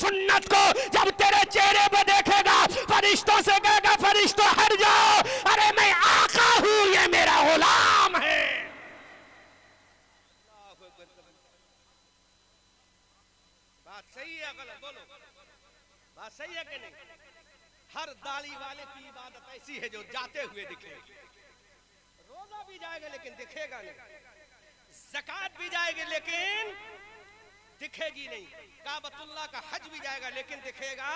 सुन्नत को जब तेरे चेहरे पे देखेगा फरिश्तों से कहेगा फरिश्तों हट जाओ, अरे मैं आका हूं, ये मेरा गुलाम है। बात सही है गलत बोलो, बात सही है कि नहीं? हर दाढ़ी वाले की इबादत ऐसी है जो जाते हुए दिखेगी। रोजा भी जाएगा लेकिन दिखेगा नहीं, ज़कात भी जाएगी लेकिन दिखेगी नहीं, काबतुल्लाह का हज भी जाएगा लेकिन दिखेगा,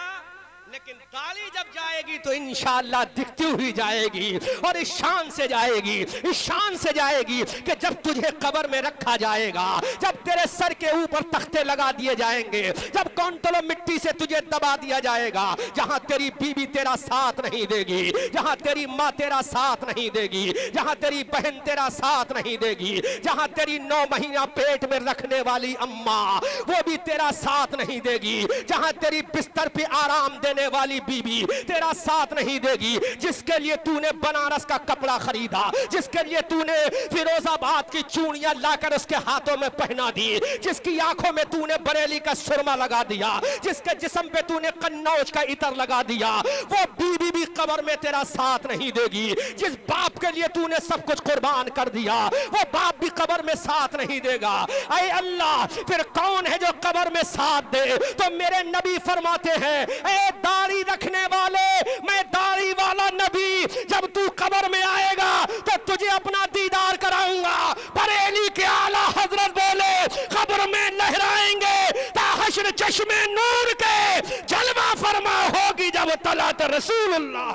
लेकिन दाढ़ी जब जाएगी तो इंशाअल्लाह दिखती हुई जाएगी। और इस शान से जाएगी, इस शान से जाएगी कि जब तुझे कब्र में रखा जाएगा, जब तेरे सर के ऊपर तख्ते लगा दिए जाएंगे, जब कौंतलों मिट्टी से तुझे दबा दिया जाएगा, जहां तेरी बीवी तेरा साथ नहीं देगी, जहां तेरी माँ तेरा साथ नहीं देगी, जहां तेरी बहन तेरा साथ नहीं देगी, जहां तेरी 9 महीना पेट में रखने वाली अम्मा वो भी तेरा साथ नहीं देगी, जहां तेरी बिस्तर पे आराम देने वाली बीबी तेरा साथ नहीं देगी, जिसके लिए तूने बनारस का कपड़ा खरीदा, जिसके लिए तूने फिरोजाबाद की चूड़ियां लाकर उसके हाथों में पहना दी, जिसकी आंखों में तूने बरेली का सुरमा लगा दिया, जिसके जिस्म पे तूने कन्नौज का इतर लगा दिया, वो बीबी भी कब्र में तेरा साथ नहीं देगी। जिस बाप के लिए तूने सब कुछ कुर्बान कर दिया, वो बाप भी कब्र में साथ नहीं देगा। ऐ अल्लाह, फिर कौन है जो कब्र में साथ दे? तो मेरे नबी फरमाते हैं, ऐ दाढ़ी रखने वाले, मैं दाढ़ी वाला नबी, जब तू कब्र में आएगा तो तुझे अपना दीदार कराऊंगा। बरेली के आला हजरत बोले, कब्र में लहराएंगे ताहश्र चश्मे नूर के, जलवा फरमा होगी जब तलात रसूलुल्लाह।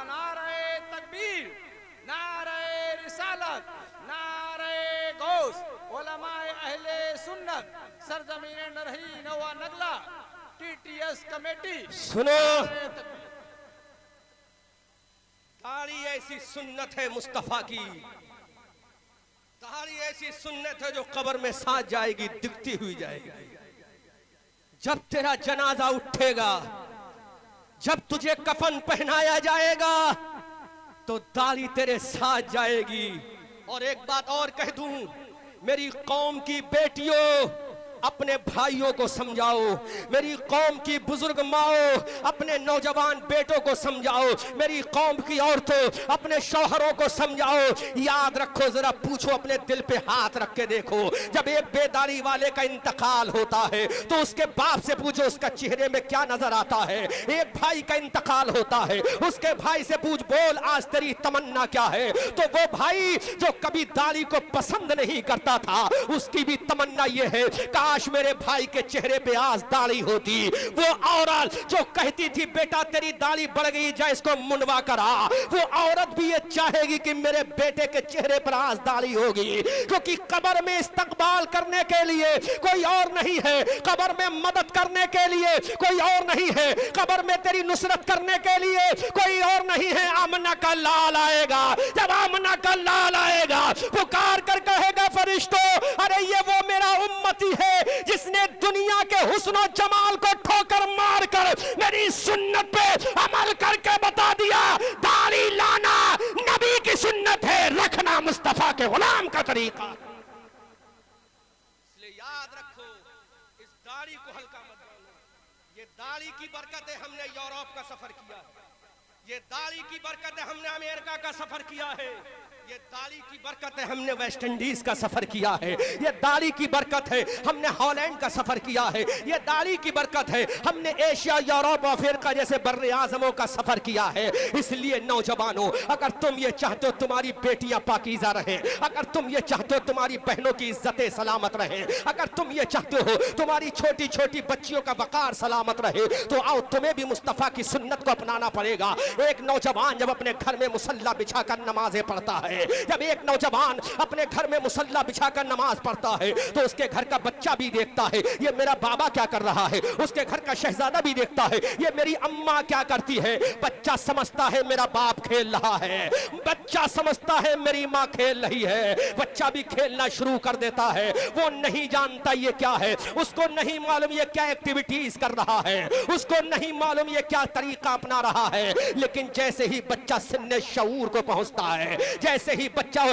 नारे तकबीर, नारे रिसालत, नारे गौस, उलमाए अहले सुन्नत, सरजमीन नरही नवा नगला, टीटीएस कमेटी। सुनो, दाढ़ी ऐसी सुन्नत है मुस्तफा की, दाढ़ी ऐसी सुन्नत है जो कब्र में साथ जाएगी, दिखती हुई जाएगी। जब तेरा जनाजा उठेगा, जब तुझे कफन पहनाया जाएगा तो दाढ़ी तेरे साथ जाएगी। और एक बात और कह दूं, मेरी कौम की बेटियों अपने भाइयों को समझाओ, मेरी कौम की बुजुर्ग माओ अपने नौजवान बेटों को समझाओ, मेरी कौम की औरतों अपने शौहरों को समझाओ। याद रखो, जरा पूछो, अपने दिल पे हाथ रख के देखो, जब एक बेदारी वाले का इंतकाल होता है तो उसके बाप से पूछो उसका चेहरे में क्या नजर आता है। एक भाई का इंतकाल होता है, उसके भाई से पूछ, बोल आज तेरी तमन्ना क्या है? तो वो भाई जो कभी दाढ़ी को पसंद नहीं करता था, उसकी भी तमन्ना ये है, काश मेरे भाई के चेहरे पे आज दाढ़ी होती। वो औरत जो कहती थी बेटा तेरी दाढ़ी बढ़ गई, जा इसको मुंडवा करा, वो औरत भी ये चाहेगी कि मेरे बेटे के चेहरे पर आज दाढ़ी होगी, क्योंकि कब्र में इस्तकबाल करने के लिए कोई और नहीं है, कब्र में मदद करने के लिए कोई और नहीं है, कब्र में तेरी नुसरत करने के लिए कोई और नहीं है। आमना का लाल आएगा, जब आमना का लाल आएगा पुकार कर कहेगा फरिश्तों, अरे ये वो मेरा उम्मती है जिसने दुनिया के हुस्न जमाल को ठोकर मार कर मेरी सुन्नत पे अमल करके बता दिया, दाढ़ी लाना नबी की सुन्नत है, रखना मुस्तफा के गुलाम का तरीका। इसलिए याद रखो, इस दाढ़ी को हल्का मत मानो। ये दाढ़ी की बरकत है, हमने यूरोप का सफर किया है, ये दाढ़ी की बरकत है, हमने अमेरिका का सफर किया है, ये दाढ़ी की बरकत है, हमने वेस्ट इंडीज का सफर किया है, ये दाढ़ी की बरकत है, हमने हॉलैंड का सफर किया है, ये दाढ़ी की बरकत है, हमने एशिया, यूरोप, अफ्रीका जैसे बर्रे आज़मों का सफर किया है। इसलिए नौजवानों, अगर तुम ये चाहते हो तुम्हारी बेटियां पाकीज़ा रहें, अगर तुम ये चाहते हो तुम्हारी बहनों की इज्जतें सलामत रहें, अगर तुम ये चाहते हो तुम्हारी छोटी छोटी बच्चियों का वकार सलामत रहे, तो आओ तुम्हें भी मुस्तफा की सुन्नत को अपनाना पड़ेगा। एक नौजवान जब अपने घर में मुसल्ला बिछाकर नमाजें पढ़ता है, जब एक नौजवान अपने घर में मुसल्ला बिछाकर नमाज पढ़ता है, तो उसके घर का बच्चा भी देखता है ये मेरा बाबा क्या कर रहा है, उसके घर का शहजादा भी देखता है ये मेरी अम्मा क्या करती है। बच्चा समझता है मेरा बाप खेल रहा है, बच्चा समझता है मेरी माँ खेल रही है, बच्चा भी खेलना शुरू कर देता है। वो नहीं जानता ये क्या है, उसको नहीं मालूम ये क्या एक्टिविटीज कर रहा है, उसको नहीं मालूम ये क्या तरीका अपना रहा है, लेकिन जैसे ही बच्चा सिन्ने शऊर को पहुंचता है, जैसे जैसे ही बच्चा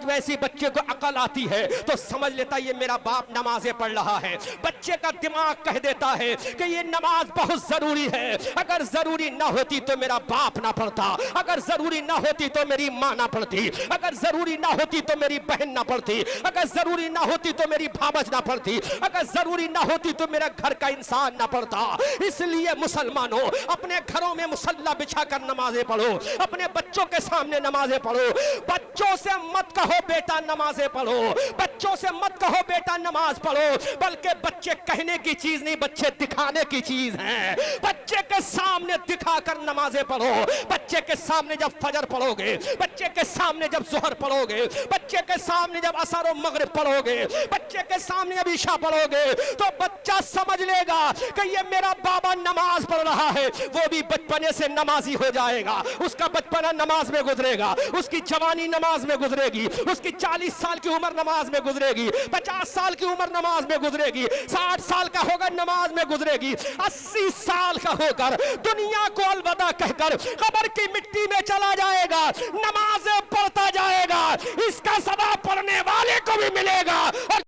वैसी बच्चे को अकल आती है तो समझ लेता ये मेरा बाप नमाजें पढ़ रहा है। बच्चे का दिमाग कह देता है कि ये नमाज बहुत जरूरी है, अगर जरूरी ना होती तो मेरा बाप ना पढ़ता, अगर जरूरी ना होती तो मेरी माँ ना पढ़ती, अगर जरूरी ना होती तो मेरी बहन ना पढ़ती, अगर जरूरी ना होती तो मेरी भावज ना पढ़ती, अगर जरूरी ना होती तो मेरा घर का इंसान ना पढ़ता। इसलिए मुसलमानों अपने घरों में मुसल्ला बिछाकर नमाजें पढ़ो, अपने बच्चों के सामने नमाजें पढ़ो। बच्चों से मत कहो बेटा नमाजें पढ़ो, बच्चों से मत कहो बेटा नमाज पढ़ो, बल्कि बच्चे कहने की चीज नहीं, बच्चे दिखाने की चीज हैं। बच्चे के सामने दिखाकर नमाजें पढ़ो। बच्चे के सामने जब फजर पढ़ोगे, बच्चे के सामने जब जोहर पढ़ोगे, बच्चे के सामने जब असर और मगरिब पढ़ोगे, बच्चे के सामने जब ईशा पढ़ोगे, तो बच्चा समझ लेगा कि ये मेरा बाबा नमाज पढ़ रहा है। वो भी बचपने से नमाजी हो जाएगा, उसका बचपना नमाज में गुजरेगा, उसकी जवानी नमाज में गुजरेगी, उसकी 40 साल की उम्र नमाज में गुजरेगी, 50 साल की उम्र नमाज में गुजरेगी, 60 साल का होगा नमाज में गुजरेगी, 80 साल का होकर दुनिया को अलविदा कहकर कब्र की मिट्टी में चला जाएगा, नमाजें पढ़ता जाएगा। इसका सवाब पढ़ने वाले को भी मिलेगा और